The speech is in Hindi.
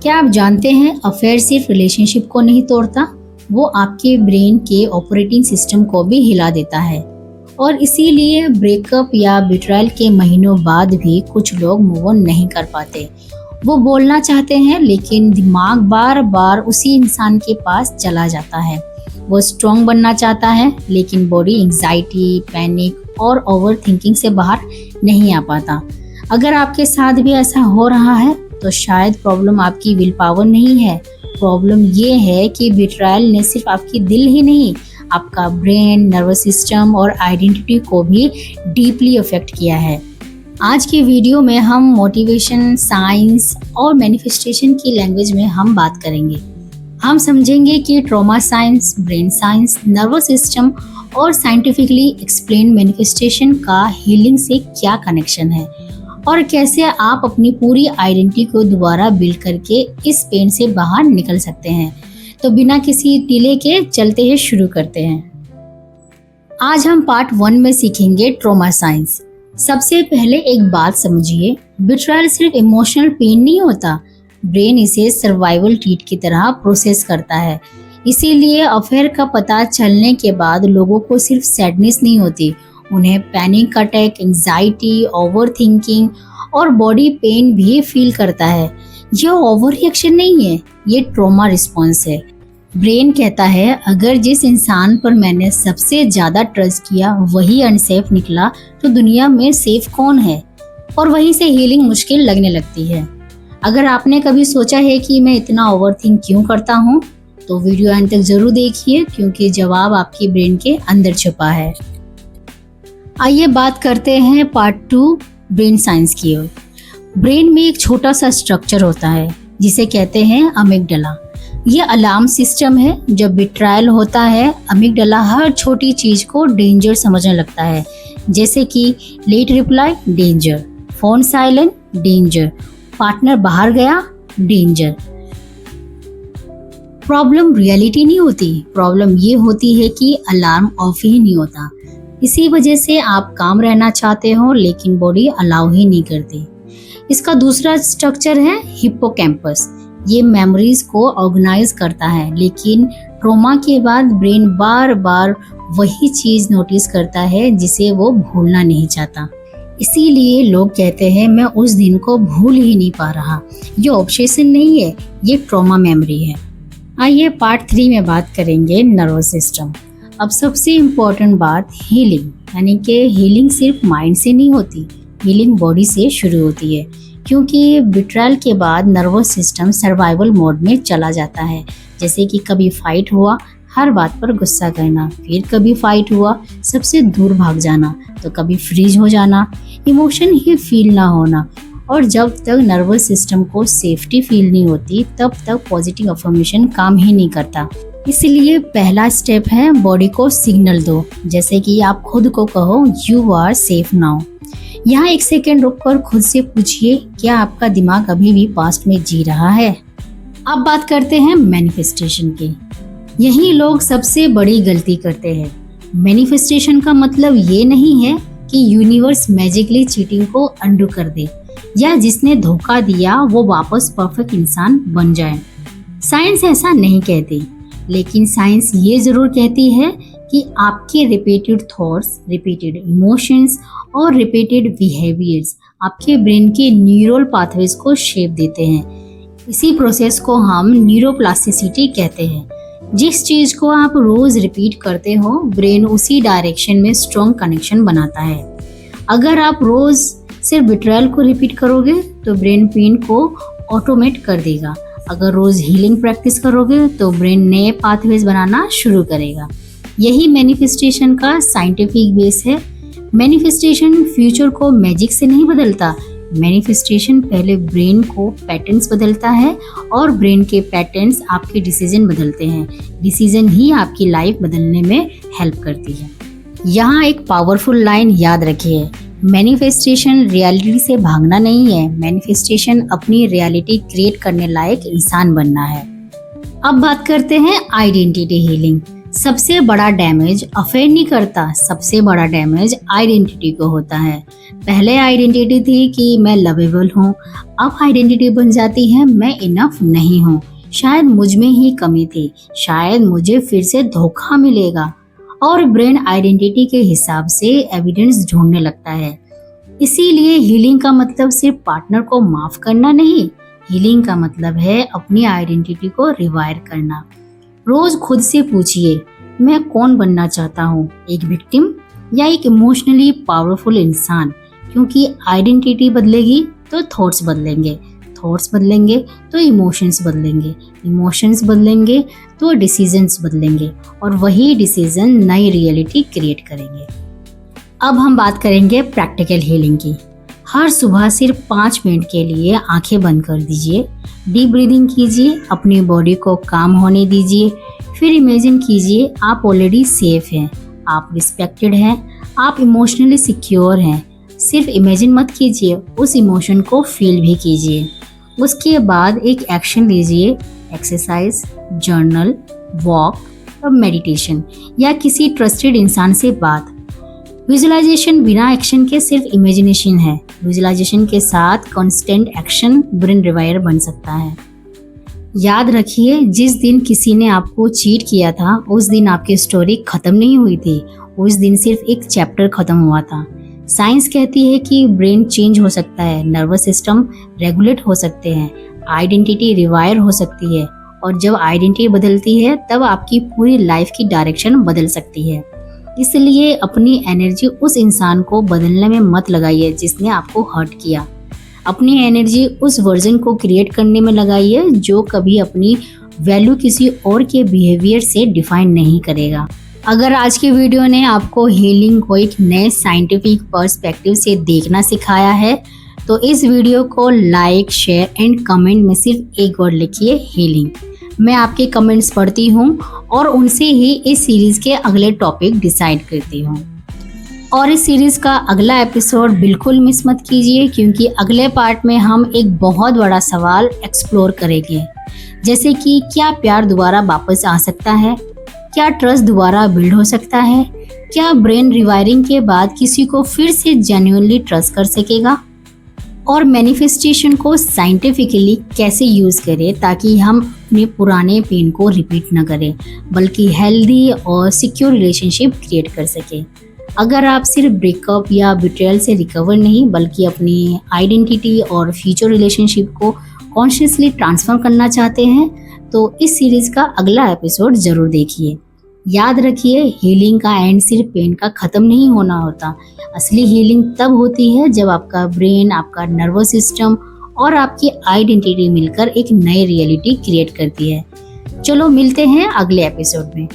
क्या आप जानते हैं अफेयर सिर्फ रिलेशनशिप को नहीं तोड़ता, वो आपके ब्रेन के ऑपरेटिंग सिस्टम को भी हिला देता है। और इसीलिए ब्रेकअप या बिट्रायल के महीनों बाद भी कुछ लोग मूव ऑन नहीं कर पाते। वो बोलना चाहते हैं लेकिन दिमाग बार बार उसी इंसान के पास चला जाता है। वो स्ट्रॉन्ग बनना चाहता है लेकिन बॉडी एंजाइटी, पैनिक और ओवर थिंकिंग से बाहर नहीं आ पाता। अगर आपके साथ भी ऐसा हो रहा है तो शायद प्रॉब्लम आपकी विल पावर नहीं है। प्रॉब्लम ये है कि बिट्रायल ने सिर्फ आपकी दिल ही नहीं, आपका ब्रेन, नर्वस सिस्टम और आइडेंटिटी को भी डीपली अफेक्ट किया है। आज की वीडियो में हम मोटिवेशन, साइंस और मैनिफेस्टेशन की लैंग्वेज में हम बात करेंगे। हम समझेंगे कि trauma science, brain science, nervous system और साइंटिफिकली एक्सप्लेन मैनिफेस्टेशन का हीलिंग से क्या कनेक्शन है और कैसे आप अपनी पूरी आइडेंटिटी को दोबारा बिल्ड करके इस पेन से बाहर निकल सकते हैं। तो बिना किसी डिले के चलते हैं शुरू करते हैं। आज हम पार्ट 1 में सीखेंगे ट्रॉमा साइंस। सबसे पहले एक बात समझिए, बिट्रायल सिर्फ इमोशनल पेन नहीं होता, ब्रेन इसे सर्वाइवल ट्रीट की तरह प्रोसेस करता है। इसीलिए अफेयर का पता चलने के बाद लोगों को सिर्फ सैडनेस नहीं होती, उन्हें panic attack, anxiety, over thinking और बॉडी पेन भी फील करता है। यह ओवर रिएक्शन नहीं है, ये ट्रॉमा रिस्पॉन्स है। ब्रेन कहता है अगर जिस इंसान पर मैंने सबसे ज्यादा ट्रस्ट किया वही अनसेफ निकला तो दुनिया में सेफ कौन है, और वहीं से हीलिंग मुश्किल लगने लगती है। अगर आपने कभी सोचा है कि मैं इतना ओवर थिंक क्यों करता हूँ, तो वीडियो अंत तक जरूर देखिए क्योंकि जवाब आपके ब्रेन के अंदर छुपा है। आइए बात करते हैं पार्ट 2 ब्रेन साइंस की ओर। ब्रेन में एक छोटा सा स्ट्रक्चर होता है जिसे कहते हैं अमिगडाला। ये अलार्म सिस्टम है। जब बिट्रायल होता है, अमिगडाला हर छोटी चीज को डेंजर समझने लगता है, जैसे कि late reply danger, phone silent danger, partner बाहर गया डेंजर। प्रॉब्लम रियलिटी नहीं होती, प्रॉब्लम ये होती है कि अलार्म ऑफ ही नहीं होता। इसी वजह से आप काम रहना चाहते हो लेकिन बॉडी अलाउ ही नहीं करती। इसका दूसरा स्ट्रक्चर है हिप्पोकैम्पस। ये मेमोरीज को ऑर्गेनाइज करता है, लेकिन ट्रॉमा के बाद ब्रेन बार बार वही चीज नोटिस करता है जिसे वो भूलना नहीं चाहता। इसीलिए लोग कहते हैं मैं उस दिन को भूल ही नहीं पा रहा। ये ऑब्सेशन नहीं है, ये ट्रॉमा मेमोरी है। आइए पार्ट 3 में बात करेंगे नर्वस सिस्टम। अब सबसे इम्पोर्टेंट बात हीलिंग, यानी कि हीलिंग सिर्फ माइंड से नहीं होती, हीलिंग बॉडी से शुरू होती है। क्योंकि बिट्रायल के बाद नर्वस सिस्टम सर्वाइवल मोड में चला जाता है। जैसे कि कभी फाइट हुआ, हर बात पर गुस्सा करना, फिर कभी फाइट हुआ, सबसे दूर भाग जाना, तो कभी फ्रीज हो जाना, इमोशन ही फील ना होना। और जब तक नर्वस सिस्टम को सेफ्टी फील नहीं होती तब तक पॉजिटिव अफर्मेशन काम ही नहीं करता। इसलिए पहला स्टेप है बॉडी को सिग्नल दो, जैसे कि आप खुद को कहो यू आर सेफ नाउ। यहाँ एक सेकेंड रुककर खुद से पूछिए क्या आपका दिमाग अभी भी पास्ट में जी रहा है। अब बात करते हैं मैनिफेस्टेशन की। यही लोग सबसे बड़ी गलती करते हैं। मैनिफेस्टेशन का मतलब ये नहीं है कि यूनिवर्स मैजिकली चीटिंग को अंडू कर दे या जिसने धोखा दिया वो वापस परफेक्ट इंसान बन जाए। साइंस ऐसा नहीं कहती, लेकिन साइंस ये जरूर कहती है कि आपके रिपीटेड थॉट्स, रिपीटेड इमोशंस और रिपीटेड बिहेवियर्स आपके ब्रेन के न्यूरल पाथवेज को शेप देते हैं। इसी प्रोसेस को हम न्यूरोप्लास्टिसिटी कहते हैं। जिस चीज को आप रोज रिपीट करते हो, ब्रेन उसी डायरेक्शन में स्ट्रॉन्ग कनेक्शन बनाता है। अगर आप रोज सिर्फ बिट्रायल को रिपीट करोगे तो ब्रेन पेन को ऑटोमेट कर देगा। अगर रोज हीलिंग प्रैक्टिस करोगे तो ब्रेन नए पाथवेज बनाना शुरू करेगा। यही मैनिफेस्टेशन का साइंटिफिक बेस है। मैनिफेस्टेशन फ्यूचर को मैजिक से नहीं बदलता, मैनिफेस्टेशन पहले ब्रेन को पैटर्न्स बदलता है और ब्रेन के पैटर्न्स आपके डिसीजन बदलते हैं। डिसीजन ही आपकी लाइफ बदलने में हेल्प करती है। यहाँ एक पावरफुल लाइन याद रखिए, मैनिफेस्टेशन रियलिटी से भागना नहीं है, मैनिफेस्टेशन अपनी रियलिटी क्रिएट करने लायक इंसान बनना है। अब बात करते हैं आइडेंटिटी हीलिंग। सबसे बड़ा डैमेज अफेयर नहीं करता, सबसे बड़ा डैमेज आइडेंटिटी को होता है। पहले आइडेंटिटी थी कि मैं लवेबल हूँ, अब आइडेंटिटी बन जाती है मैं इनफ नहीं हूँ, शायद मुझ में ही कमी थी, शायद मुझे फिर से धोखा मिलेगा। और ब्रेन आइडेंटिटी के हिसाब से एविडेंस ढूंढने लगता है। इसीलिए हीलिंग का मतलब सिर्फ पार्टनर को माफ करना नहीं, हीलिंग का मतलब है अपनी आइडेंटिटी को रिवायर करना। रोज खुद से पूछिए, मैं कौन बनना चाहता हूँ, एक विक्टिम या एक इमोशनली पावरफुल इंसान? क्योंकि आइडेंटिटी बदलेगी तो थॉट्स बदलेंगे, थॉट्स बदलेंगे तो इमोशंस बदलेंगे, इमोशंस बदलेंगे तो डिसीजंस बदलेंगे, और वही डिसीजन नई रियलिटी क्रिएट करेंगे। अब हम बात करेंगे प्रैक्टिकल हीलिंग की। हर सुबह सिर्फ 5 मिनट के लिए आंखें बंद कर दीजिए, डीप ब्रीदिंग कीजिए, अपनी बॉडी को काम होने दीजिए। फिर इमेजिन कीजिए आप ऑलरेडी सेफ हैं, आप रिस्पेक्टेड हैं, आप इमोशनली सिक्योर हैं। सिर्फ इमेजिन मत कीजिए, उस इमोशन को फील भी कीजिए। उसके बाद एक एक्शन लीजिए, एक्सरसाइज, जर्नल, वॉक और मेडिटेशन, या किसी ट्रस्टेड इंसान से बात। विजुअलाइजेशन बिना एक्शन के सिर्फ इमेजिनेशन है, विजुअलाइजेशन के साथ कांस्टेंट एक्शन ब्रेन रिवायर बन सकता है। याद रखिए, जिस दिन किसी ने आपको चीट किया था उस दिन आपकी स्टोरी खत्म नहीं हुई थी, उस दिन सिर्फ एक चैप्टर खत्म हुआ था। साइंस कहती है कि ब्रेन चेंज हो सकता है, नर्वस सिस्टम रेगुलेट हो सकते हैं, आइडेंटिटी रिवायर हो सकती है, और जब आइडेंटिटी बदलती है तब आपकी पूरी लाइफ की डायरेक्शन बदल सकती है। इसलिए अपनी एनर्जी उस इंसान को बदलने में मत लगाइए जिसने आपको हर्ट किया। अपनी एनर्जी उस वर्जन को क्रिएट करने में लगाइए जो कभी अपनी वैल्यू किसी और के बिहेवियर से डिफाइन नहीं करेगा। अगर आज की वीडियो ने आपको हीलिंग को एक नए साइंटिफिक पर्सपेक्टिव से देखना सिखाया है तो इस वीडियो को लाइक, शेयर एंड कमेंट में सिर्फ एक वर्ड लिखिए, हीलिंग। मैं आपके कमेंट्स पढ़ती हूँ और उनसे ही इस सीरीज के अगले टॉपिक डिसाइड करती हूँ। और इस सीरीज का अगला एपिसोड बिल्कुल मिस मत कीजिए, क्योंकि अगले पार्ट में हम एक बहुत बड़ा सवाल एक्सप्लोर करेंगे, जैसे कि क्या प्यार दोबारा वापस आ सकता है, क्या ट्रस्ट दोबारा बिल्ड हो सकता है, क्या ब्रेन रिवायरिंग के बाद किसी को फिर से जेन्युइनली ट्रस्ट कर सकेगा, और मैनिफेस्टेशन को साइंटिफिकली कैसे यूज़ करें ताकि हम अपने पुराने पेन को रिपीट न करें बल्कि हेल्दी और सिक्योर रिलेशनशिप क्रिएट कर सकें। अगर आप सिर्फ ब्रेकअप या बिट्रेयल से रिकवर नहीं बल्कि अपनी आइडेंटिटी और फ्यूचर रिलेशनशिप को कॉन्शियसली ट्रांसफॉर्म करना चाहते हैं तो इस सीरीज़ का अगला एपिसोड ज़रूर देखिए। याद रखिए, हीलिंग का एंड सिर्फ पेन का ख़त्म नहीं होना होता। असली हीलिंग तब होती है जब आपका ब्रेन, आपका नर्वस सिस्टम और आपकी आइडेंटिटी मिलकर एक नई रियलिटी क्रिएट करती है। चलो मिलते हैं अगले एपिसोड में।